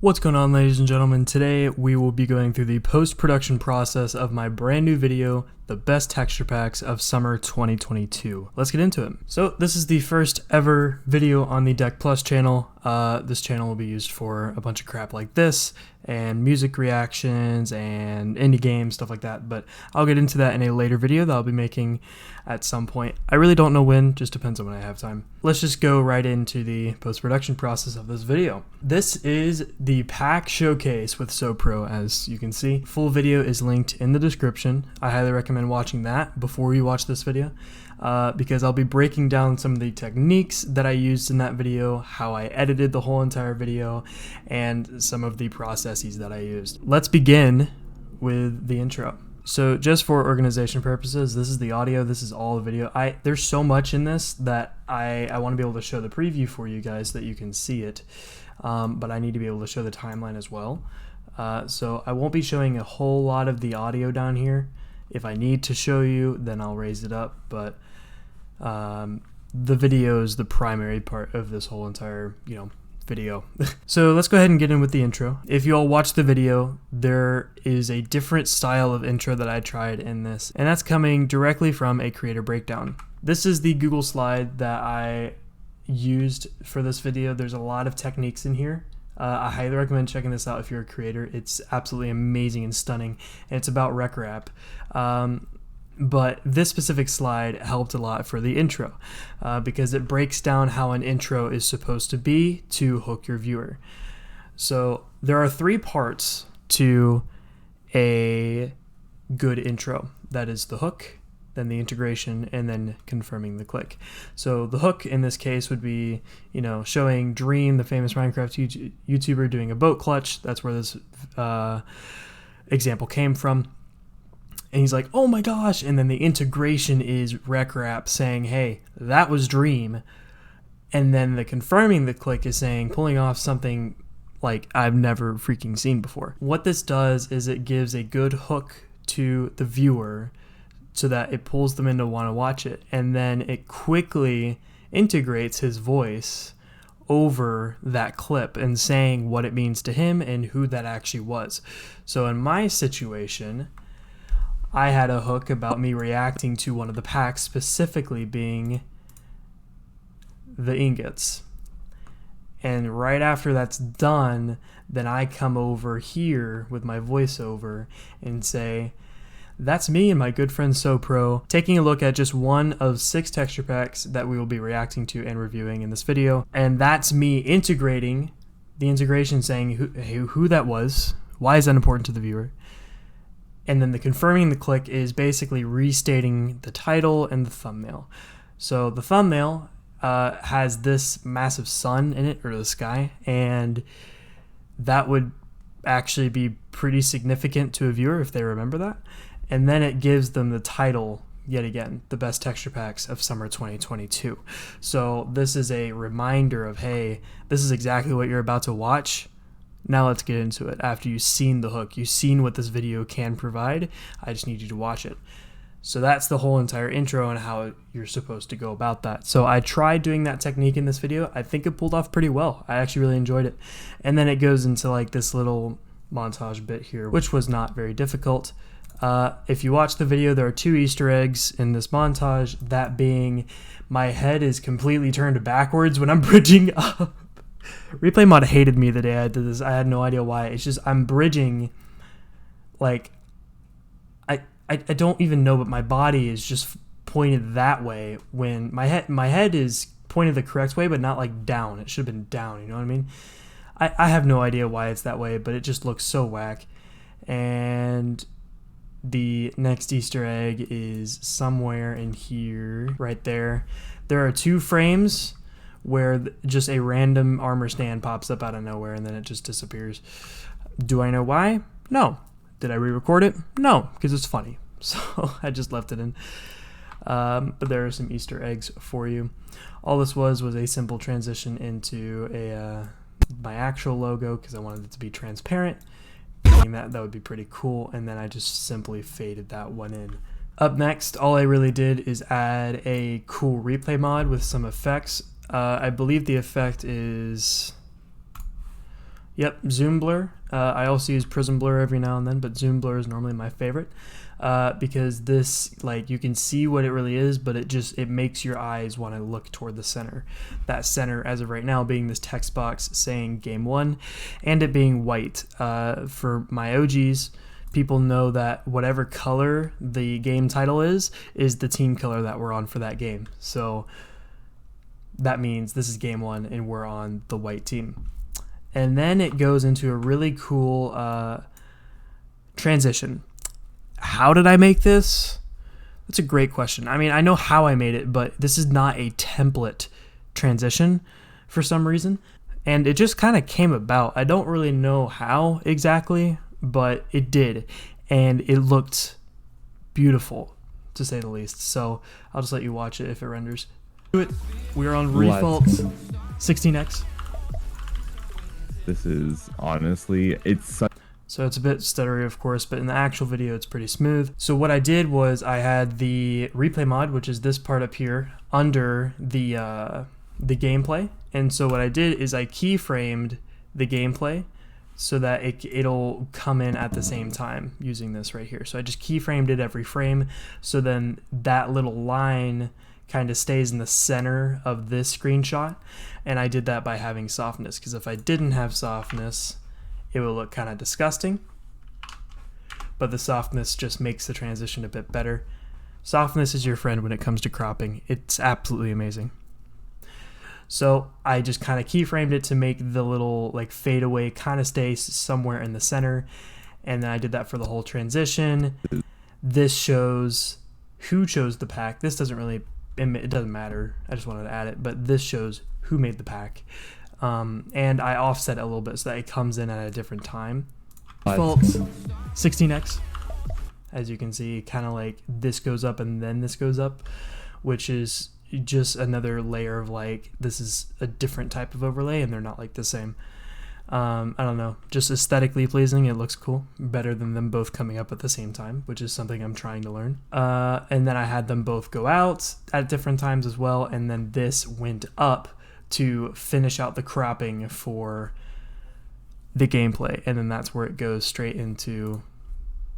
What's going on, ladies and gentlemen? Today we will be going through the post-production process of my brand new video, the best texture packs of summer 2022. Let's get into it. So this is the first ever video on the Deck Plus channel. This channel will be used for a bunch of crap like this and music reactions and indie games, stuff like that. But I'll get into that in a later video that I'll be making at some point. I really don't know when, just depends on when I have time. Let's just go right into the post-production process of this video. This is the pack showcase with SoPro, as you can see. Full video is linked in the description. I highly recommend watching that before you watch this video. Because I'll be breaking down some of the techniques that I used in that video, how I edited the whole entire video, and some of the processes that I used. Let's begin with the intro. So just for organization purposes, this is the audio, this is all the video. There's so much in this that I want to be able to show the preview for you guys that you can see it, but I need to be able to show the timeline as well. So I won't be showing a whole lot of the audio down here. If I need to show you, then I'll raise it up, but the video is the primary part of this whole entire, video. So let's go ahead and get in with the intro. If you all watch the video, there is a different style of intro that I tried in this, and that's coming directly from a creator breakdown. This is the Google slide that I used for this video. There's a lot of techniques in here. I highly recommend checking this out if you're a creator. It's absolutely amazing and stunning, and it's about rec rap. But this specific slide helped a lot for the intro because it breaks down how an intro is supposed to be to hook your viewer. So there are three parts to a good intro. That is the hook, then the integration, and then confirming the click. So the hook in this case would be, showing Dream, the famous Minecraft YouTuber, doing a boat clutch. That's where this example came from. And he's like, oh my gosh. And then the integration is rec rap saying, hey, that was Dream. And then the confirming the click is saying, pulling off something like I've never freaking seen before. What this does is it gives a good hook to the viewer so that it pulls them in to want to watch it. And then it quickly integrates his voice over that clip and saying what it means to him and who that actually was. So in my situation, I had a hook about me reacting to one of the packs, specifically being the ingots. And right after that's done, then I come over here with my voiceover and say, that's me and my good friend SoPro taking a look at just one of 6 texture packs that we will be reacting to and reviewing in this video. And that's me integrating the integration, saying who that was, why is that important to the viewer. And then the confirming the click is basically restating the title and the thumbnail. So the thumbnail has this massive sun in it, or the sky, and that would actually be pretty significant to a viewer if they remember that. And then it gives them the title, yet again, the best texture packs of summer 2022. So this is a reminder of, hey, this is exactly what you're about to watch. Now let's get into it. After you've seen the hook, you've seen what this video can provide, I just need you to watch it. So that's the whole entire intro and how you're supposed to go about that. So I tried doing that technique in this video. I think it pulled off pretty well. I actually really enjoyed it. And then it goes into like this little montage bit here, which was not very difficult. If you watch the video, there are 2 Easter eggs in this montage, that being my head is completely turned backwards when I'm bridging up. Replay Mod hated me the day I did this. I had no idea why. It's just I'm bridging, like, I don't even know, but my body is just pointed that way when my head is pointed the correct way, but not like down. It should have been down, you know what I mean? I have no idea why it's that way, but it just looks so whack. And the next Easter egg is somewhere in here, right there. There are 2 frames where just a random armor stand pops up out of nowhere and then it just disappears. Do I know why? No. Did I re-record it? No, because it's funny. So I just left it in. But there are some Easter eggs for you. All this was a simple transition into my actual logo because I wanted it to be transparent. Thinking that would be pretty cool, and then I just simply faded that one in. Up next, all I really did is add a cool replay mod with some effects. I believe the effect is, Yep, zoom blur. I also use prism blur every now and then, but zoom blur is normally my favorite because this, like, you can see what it really is, but it makes your eyes want to look toward the center. That center, as of right now, being this text box saying Game 1, and it being white. For my OGs, people know that whatever color the game title is the team color that we're on for that game. So that means this is Game 1 and we're on the white team. And then it goes into a really cool transition. How did I make this? That's a great question. I mean, I know how I made it, but this is not a template transition for some reason. And it just kind of came about. I don't really know how exactly, but it did. And it looked beautiful, to say the least. So I'll just let you watch it if it renders. We are on Refault 16x. This is honestly, so it's a bit stuttery, of course, but in the actual video, it's pretty smooth. So what I did was I had the replay mod, which is this part up here, under the gameplay. And so what I did is I keyframed the gameplay so that it'll come in at the same time using this right here. So I just keyframed it every frame, so then that little line kind of stays in the center of this screenshot. And I did that by having softness, because if I didn't have softness, it would look kind of disgusting. But the softness just makes the transition a bit better. Softness is your friend when it comes to cropping. It's absolutely amazing. So I just kind of keyframed it to make the little like fade away kind of stay somewhere in the center. And then I did that for the whole transition. This shows who chose the pack. This doesn't really, it doesn't matter. I just wanted to add it, but this shows who made the pack. And I offset it a little bit so that it comes in at a different time. Default 16x. As you can see, kind of like this goes up and then this goes up, which is just another layer of like, this is a different type of overlay and they're not like the same. I don't know, just aesthetically pleasing. It looks cool, better than them both coming up at the same time, which is something I'm trying to learn. And then I had them both go out at different times as well, and then this went up to finish out the cropping for the gameplay, and then that's where it goes straight into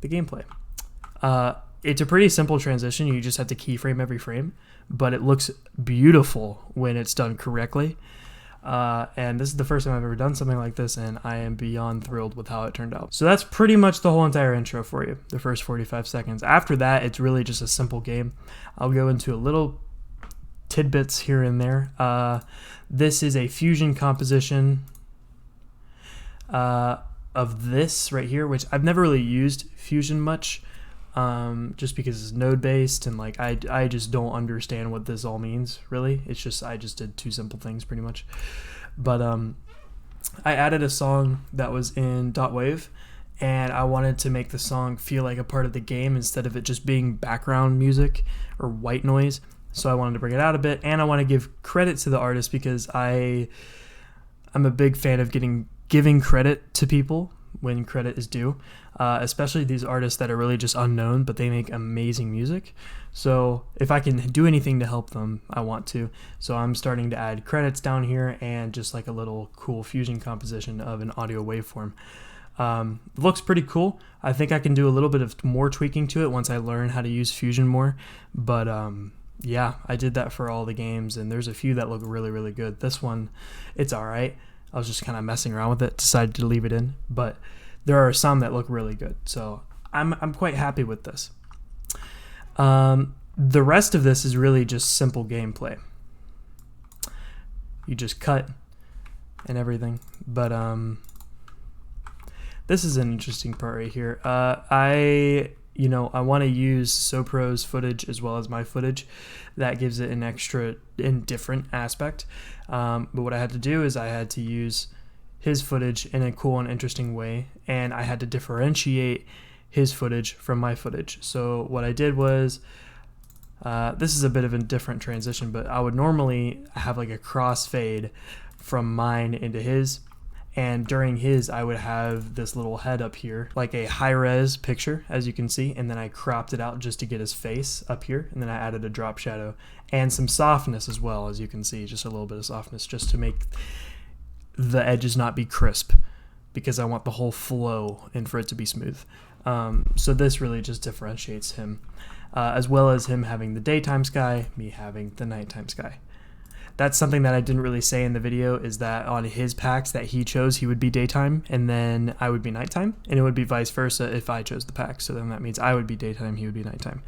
the gameplay. It's a pretty simple transition. You just have to keyframe every frame, but it looks beautiful when it's done correctly. And this is the first time I've ever done something like this, and I am beyond thrilled with how it turned out. So that's pretty much the whole entire intro for you, the first 45 seconds. After that, it's really just a simple game. I'll go into a little tidbits here and there. This is a fusion composition of this right here, which I've never really used fusion much, just because it's node based, and like I just don't understand what this all means really. It's just I just did two simple things pretty much. But I added a song that was in .wave, and I wanted to make the song feel like a part of the game instead of it just being background music or white noise. So I wanted to bring it out a bit, and I want to give credit to the artist because I'm a big fan of giving credit to people when credit is due, especially these artists that are really just unknown, but they make amazing music. So if I can do anything to help them, I want to. So I'm starting to add credits down here and just like a little cool fusion composition of an audio waveform. Looks pretty cool. I think I can do a little bit of more tweaking to it once I learn how to use Fusion more, but yeah, I did that for all the games, and there's a few that look really, really good. This one, it's all right. I was just kind of messing around with it, decided to leave it in, but there are some that look really good, so I'm quite happy with this. The rest of this is really just simple gameplay. You just cut and everything, but this is an interesting part right here. I want to use SoPro's footage as well as my footage. That gives it an extra and different aspect. But what I had to do is I had to use his footage in a cool and interesting way, and I had to differentiate his footage from my footage. So what I did was, this is a bit of a different transition, but I would normally have like a crossfade from mine into his. And during his, I would have this little head up here, like a high-res picture, as you can see, and then I cropped it out just to get his face up here, and then I added a drop shadow and some softness as well, as you can see, just a little bit of softness, just to make the edges not be crisp. because I want the whole flow and for it to be smooth. So this really just differentiates him, as well as him having the daytime sky, me having the nighttime sky. That's something that I didn't really say in the video, is that on his packs that he chose, he would be daytime and then I would be nighttime, and it would be vice versa if I chose the pack. So then that means I would be daytime, he would be nighttime.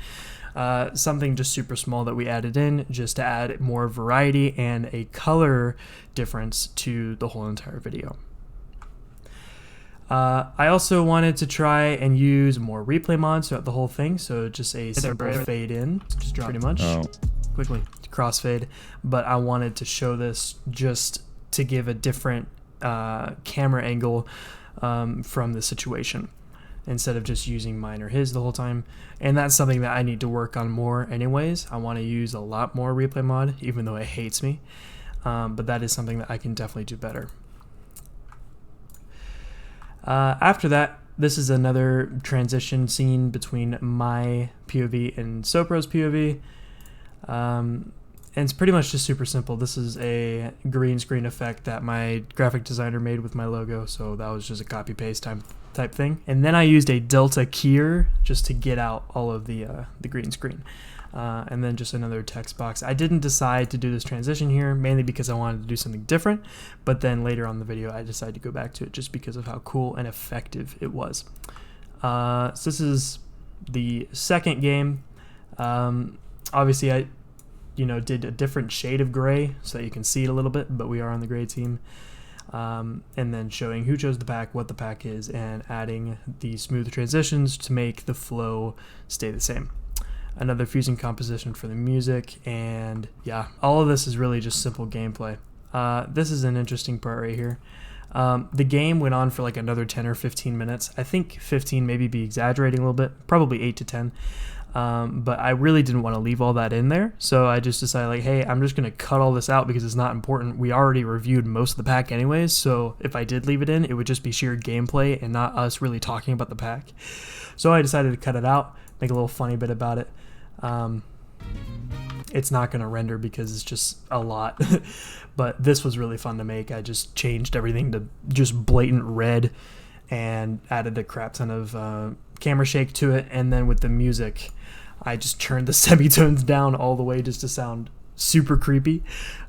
Something just super small that we added in just to add more variety and a color difference to the whole entire video. I also wanted to try and use more replay mods throughout the whole thing, so just a simple fade in, just pretty much quickly crossfade. But I wanted to show this just to give a different camera angle from the situation, instead of just using mine or his the whole time. And that's something that I need to work on more anyways. I want to use a lot more replay mod, even though it hates me, but that is something that I can definitely do better. After that, this is another transition scene between my POV and Sopro's POV. And it's pretty much just super simple. This is a green screen effect that my graphic designer made with my logo, so that was just a copy paste type thing. And then I used a delta keyer just to get out all of the green screen. And then just another text box. I didn't decide to do this transition here, mainly because I wanted to do something different, but then later on in the video I decided to go back to it just because of how cool and effective it was. So this is the second game. Obviously I did a different shade of gray so that you can see it a little bit, but we are on the gray team. And then showing who chose the pack, what the pack is, and adding the smooth transitions to make the flow stay the same. Another fusing composition for the music, and yeah, all of this is really just simple gameplay. This is an interesting part right here. The game went on for like another 10 or 15 minutes. I think 15, maybe be exaggerating a little bit, probably 8 to 10. But I really didn't want to leave all that in there, so I just decided, like, hey, I'm just going to cut all this out because it's not important. We already reviewed most of the pack anyways, so if I did leave it in, it would just be sheer gameplay and not us really talking about the pack. So I decided to cut it out, make a little funny bit about it. It's not going to render because it's just a lot, but this was really fun to make. I just changed everything to just blatant red and added a crap ton of camera shake to it, and then with the music I just turned the semitones down all the way just to sound super creepy,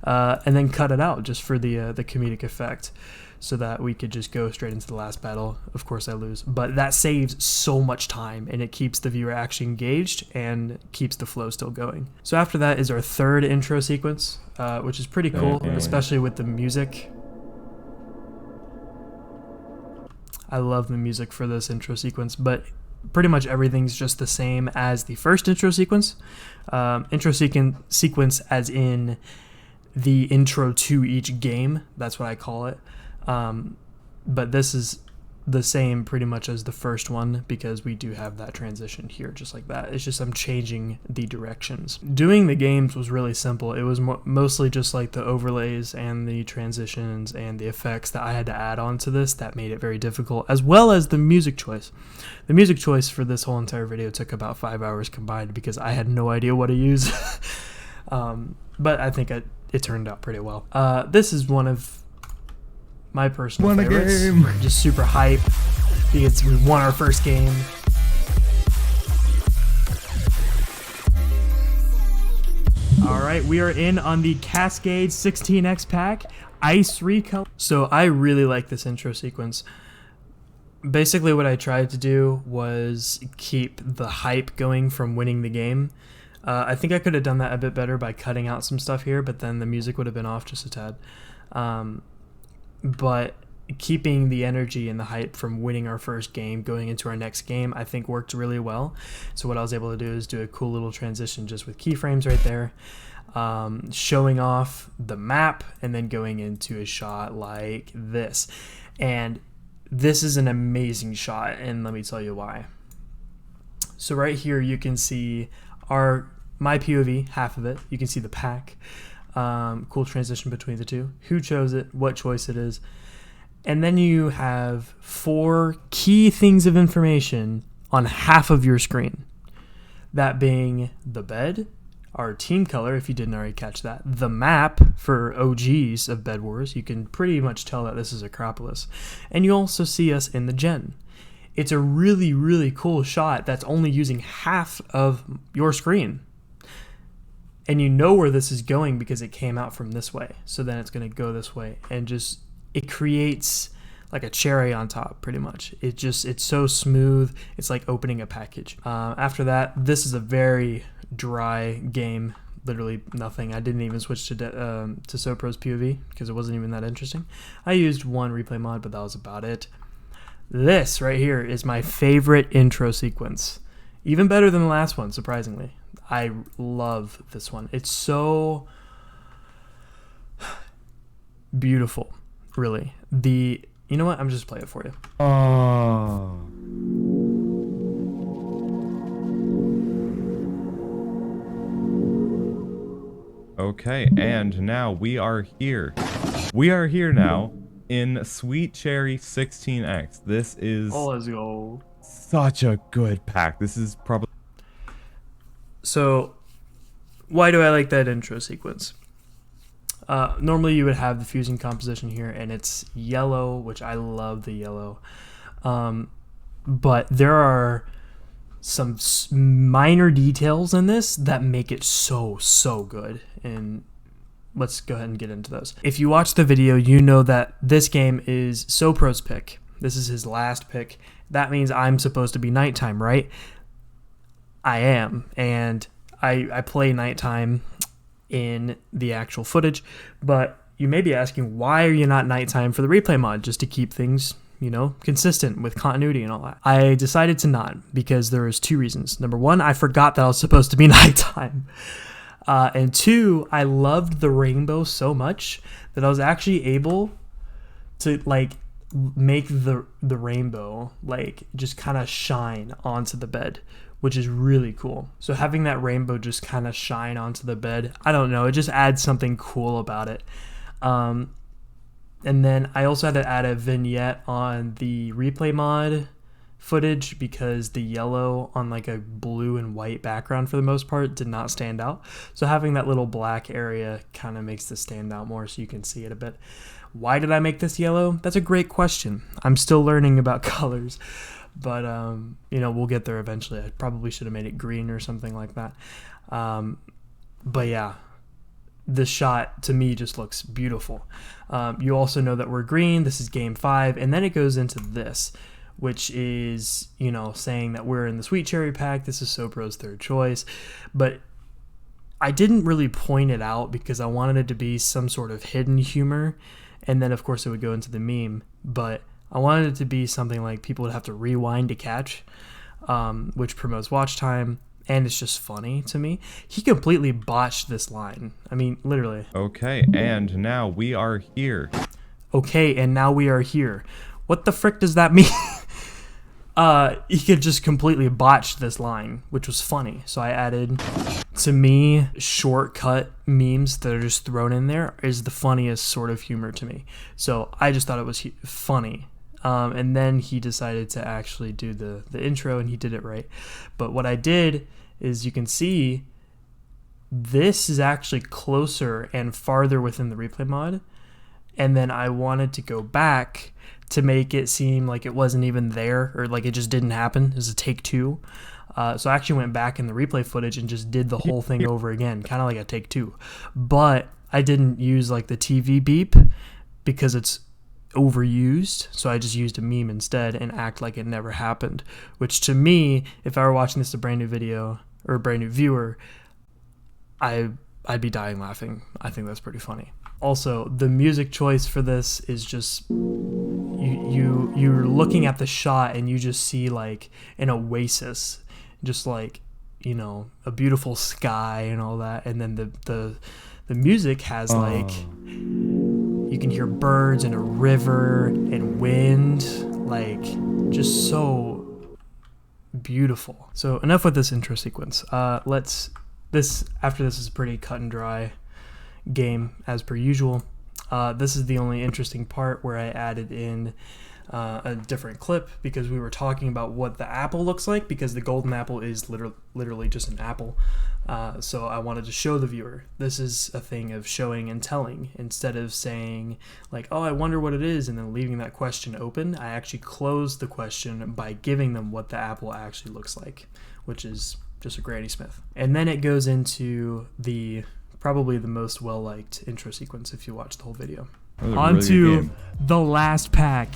and then cut it out just for the comedic effect, so that we could just go straight into the last battle. Of course I lose, but that saves so much time and it keeps the viewer actually engaged and keeps the flow still going. So after that is our third intro sequence, which is pretty cool, especially with the music. I love the music for this intro sequence, but pretty much everything's just the same as the first intro sequence. Sequence as in the intro to each game, that's what I call it. But this is the same pretty much as the first one because we do have that transition here just like that. It's just I'm changing the directions. Doing the games was really simple. It was mostly just like the overlays and the transitions and the effects that I had to add on to this that made it very difficult, as well as the music choice. The music choice for this whole entire video took about 5 hours combined because I had no idea what to use. But I think it turned out pretty well. This is one of my personal favorites. Just super hype because we won our first game. Alright, we are in on the Cascade 16X pack, Ice Recolor. So I really like this intro sequence. Basically what I tried to do was keep the hype going from winning the game. I think I could have done that a bit better by cutting out some stuff here, but then the music would have been off just a tad. But keeping the energy and the hype from winning our first game going into our next game, I think worked really well. So what I was able to do is do a cool little transition just with keyframes right there, showing off the map and then going into a shot like this. And this is an amazing shot, and let me tell you why. So right here you can see my POV, half of it. You can see the pack. Cool transition between the two, who chose it, what choice it is, and then you have 4 key things of information on half of your screen, that being the bed, our team color, if you didn't already catch that, the map for OGs of Bed Wars. You can pretty much tell that this is Acropolis. And you also see us in the gen. It's a really, really cool shot that's only using half of your screen. And you know where this is going because it came out from this way. So then it's going to go this way. And just, it creates like a cherry on top, pretty much. It's so smooth. It's like opening a package. After that, this is a very dry game. Literally nothing. I didn't even switch to SoPro's POV because it wasn't even that interesting. I used one replay mod, but that was about it. This right here is my favorite intro sequence. Even better than the last one, surprisingly. I love this one. It's so beautiful, really. You know what? I'm just playing it for you. Oh. Okay, and now we are here. We are here now in Sweet Cherry 16X. This is Let's go. Such a good pack. This is probably... So, why do I like that intro sequence? Normally you would have the fusing composition here, and it's yellow, which I love the yellow. But there are some minor details in this that make it so good. And let's go ahead and get into those. If you watch the video, you know that this game is SoPro's pick. This is his last pick. That means I'm supposed to be nighttime, right? I am, and I play nighttime in the actual footage, but you may be asking, why are you not nighttime for the replay mod, just to keep things, you know, consistent with continuity and all that? I decided to not because there was two reasons. Number one, I forgot that I was supposed to be nighttime. And two, I loved the rainbow so much that I was actually able to like make the rainbow like just kind of shine onto the bed, which is really cool. So having that rainbow just kind of shine onto the bed, I don't know, it just adds something cool about it. And then I also had to add a vignette on the replay mod footage because the yellow on like a blue and white background for the most part did not stand out. So having that little black area kind of makes this stand out more so you can see it a bit. Why did I make this yellow? That's a great question. I'm still learning about colors. But, you know, we'll get there eventually. I probably should have made it green or something like that. But yeah, this shot to me just looks beautiful. You also know that we're green. This is game 5. And then it goes into this, which is, you know, saying that we're in the Sweet Cherry pack. This is SoPro's third choice. But I didn't really point it out because I wanted it to be some sort of hidden humor. And then, of course, it would go into the meme. But I wanted it to be something like people would have to rewind to catch, which promotes watch time, and it's just funny to me. He completely botched this line. I mean, literally. Okay, and now we are here. Okay, and now we are here. What the frick does that mean? He could just completely botch this line, which was funny. So I added, to me, shortcut memes that are just thrown in there is the funniest sort of humor to me. So I just thought it was funny. And then he decided to actually do the intro, and he did it right. But what I did is, you can see this is actually closer and farther within the replay mod. And then I wanted to go back to make it seem like it wasn't even there, or like it just didn't happen. It was a take 2. So I actually went back in the replay footage and just did the whole thing over again, kind of like a take 2. But I didn't use like the TV beep because it's overused, so I just used a meme instead and act like it never happened, which to me, if I were watching this a brand new video or a brand new viewer, I'd be dying laughing. I think that's pretty funny. Also, the music choice for this is just you're looking at the shot and you just see like an oasis, just like, you know, a beautiful sky and all that, and then the music has like, you can hear birds and a river and wind, like just so beautiful. So enough with this intro sequence. After this is a pretty cut and dry game as per usual. This is the only interesting part where I added in a different clip because we were talking about what the apple looks like, because the golden apple is literally just an apple. So I wanted to show the viewer. This is a thing of showing and telling. Instead of saying like, oh, I wonder what it is, and then leaving that question open, I actually closed the question by giving them what the apple actually looks like, which is just a Granny Smith. And then it goes into probably the most well-liked intro sequence if you watch the whole video. On to the last pack.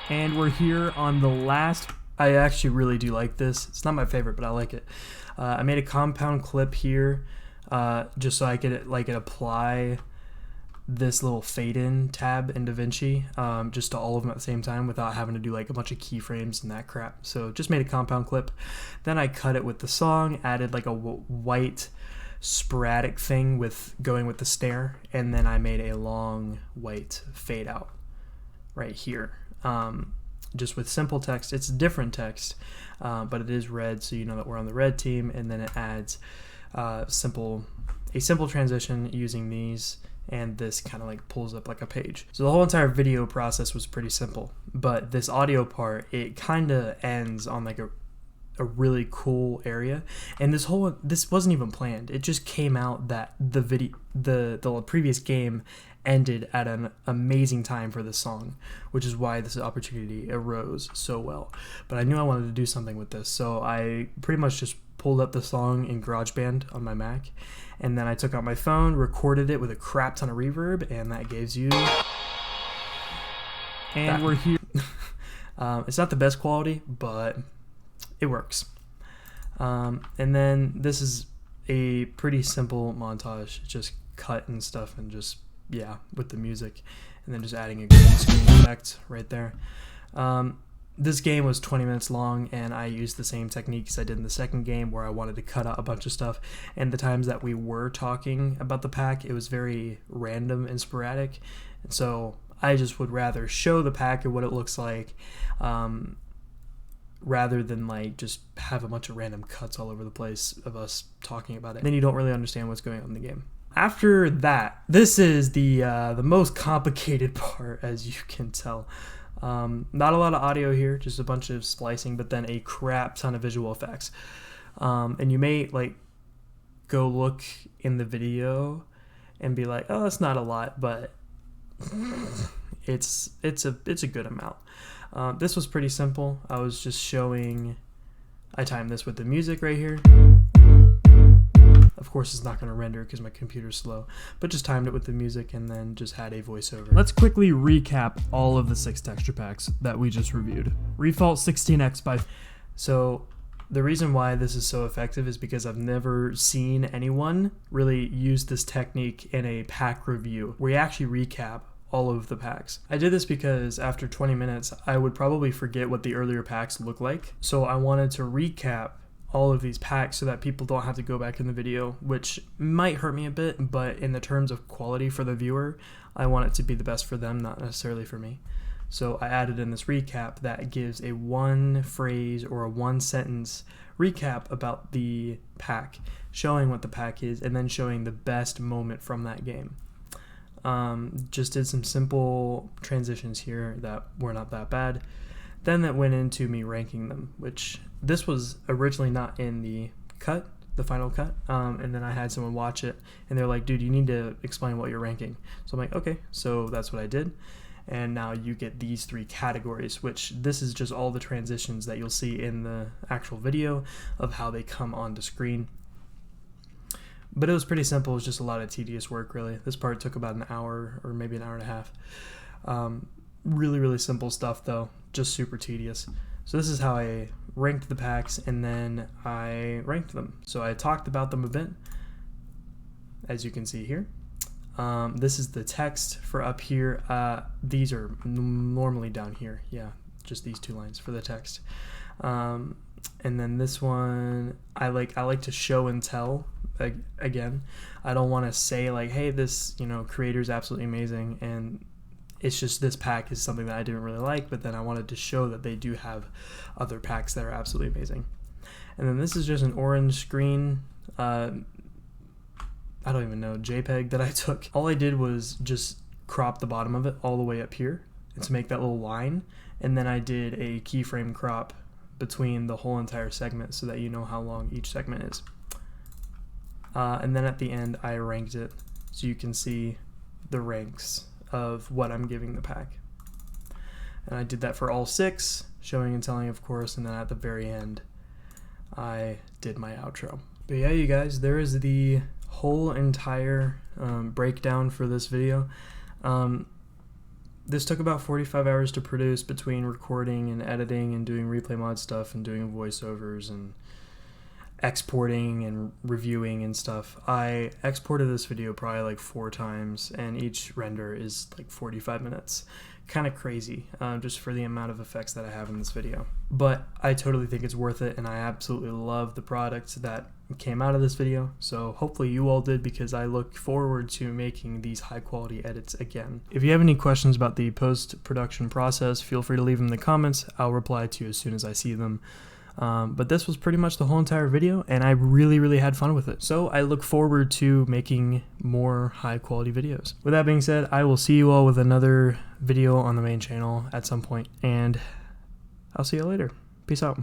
And we're here on the last. I actually really do like this. It's not my favorite, but I like it. I made a compound clip here just so I could apply this little fade in tab in DaVinci just to all of them at the same time without having to do like a bunch of keyframes and that crap. So just made a compound clip. Then I cut it with the song, added like a white sporadic thing with going with the snare, and then I made a long white fade out right here. Just with simple text. It's different text, but it is red, so you know that we're on the red team. And then it adds a simple transition using these, and this kind of like pulls up like a page. So the whole entire video process was pretty simple, but this audio part, it kind of ends on like a really cool area. And this wasn't even planned. It just came out that the previous game ended at an amazing time for this song, which is why this opportunity arose so well. But I knew I wanted to do something with this, so I pretty much just pulled up the song in GarageBand on my Mac, and then I took out my phone, recorded it with a crap ton of reverb, and that gives you. And we're here. It's not the best quality, but it works. And then this is a pretty simple montage, just cut and stuff, and just with the music, and then just adding a green screen effect right there. This game was 20 minutes long, and I used the same techniques I did in the second game where I wanted to cut out a bunch of stuff, and the times that we were talking about the pack, it was very random and sporadic, and so I just would rather show the pack and what it looks like rather than like just have a bunch of random cuts all over the place of us talking about it. Then you don't really understand what's going on in the game. After that, this is the most complicated part, as you can tell. Not a lot of audio here, just a bunch of splicing, but then a crap ton of visual effects. And you may like go look in the video and be like, oh, that's not a lot, but it's a good amount. This was pretty simple. I was just showing. I timed this with the music right here. Of course, it's not going to render because my computer's slow, but just timed it with the music and then just had a voiceover. Let's quickly recap all of the 6 texture packs that we just reviewed. Refault 16x by. So the reason why this is so effective is because I've never seen anyone really use this technique in a pack review where you actually recap all of the packs. I did this because after 20 minutes, I would probably forget what the earlier packs look like. So I wanted to recap all of these packs so that people don't have to go back in the video, which might hurt me a bit, but in the terms of quality for the viewer, I want it to be the best for them, not necessarily for me. So I added in this recap that gives a 1 phrase or a 1 sentence recap about the pack, showing what the pack is, and then showing the best moment from that game. Just did some simple transitions here that were not that bad. Then that went into me ranking them, which this was originally not in the final cut, and then I had someone watch it, and they're like, dude, you need to explain what you're ranking. So I'm like, okay, so that's what I did. And now you get these 3 categories, which this is just all the transitions that you'll see in the actual video of how they come onto screen. But it was pretty simple. It was just a lot of tedious work, really. This part took about an hour or maybe an hour and a half. Really, really simple stuff, though. Just super tedious. So this is how I ranked the packs, and then I ranked them. So I talked about them a bit, as you can see here. This is the text for up here. These are normally down here. Yeah, just these 2 lines for the text. And then this one, I like to show and tell. Again, I don't want to say like, hey, this creator is absolutely amazing, and It's just this pack is something that I didn't really like, but then I wanted to show that they do have other packs that are absolutely amazing. And then this is just an orange screen, I don't even know, JPEG that I took. All I did was just crop the bottom of it all the way up here to make that little line, and then I did a keyframe crop between the whole entire segment so that you know how long each segment is. And then at the end I ranked it so you can see the ranks of what I'm giving the pack. And I did that for all 6, showing and telling of course, and then at the very end I did my outro. But yeah, you guys, there is the whole entire breakdown for this video. This took about 45 hours to produce between recording and editing and doing replay mod stuff and doing voiceovers and exporting and reviewing and stuff. I exported this video probably like 4 times, and each render is like 45 minutes. Kind of crazy, just for the amount of effects that I have in this video. But I totally think it's worth it, and I absolutely love the product that came out of this video. So hopefully you all did, because I look forward to making these high quality edits again. If you have any questions about the post-production process, feel free to leave them in the comments. I'll reply to you as soon as I see them. But this was pretty much the whole entire video, and I really had fun with it. So I look forward to making more high quality videos. With that being said, I will see you all with another video on the main channel at some point, and I'll see you later. Peace out.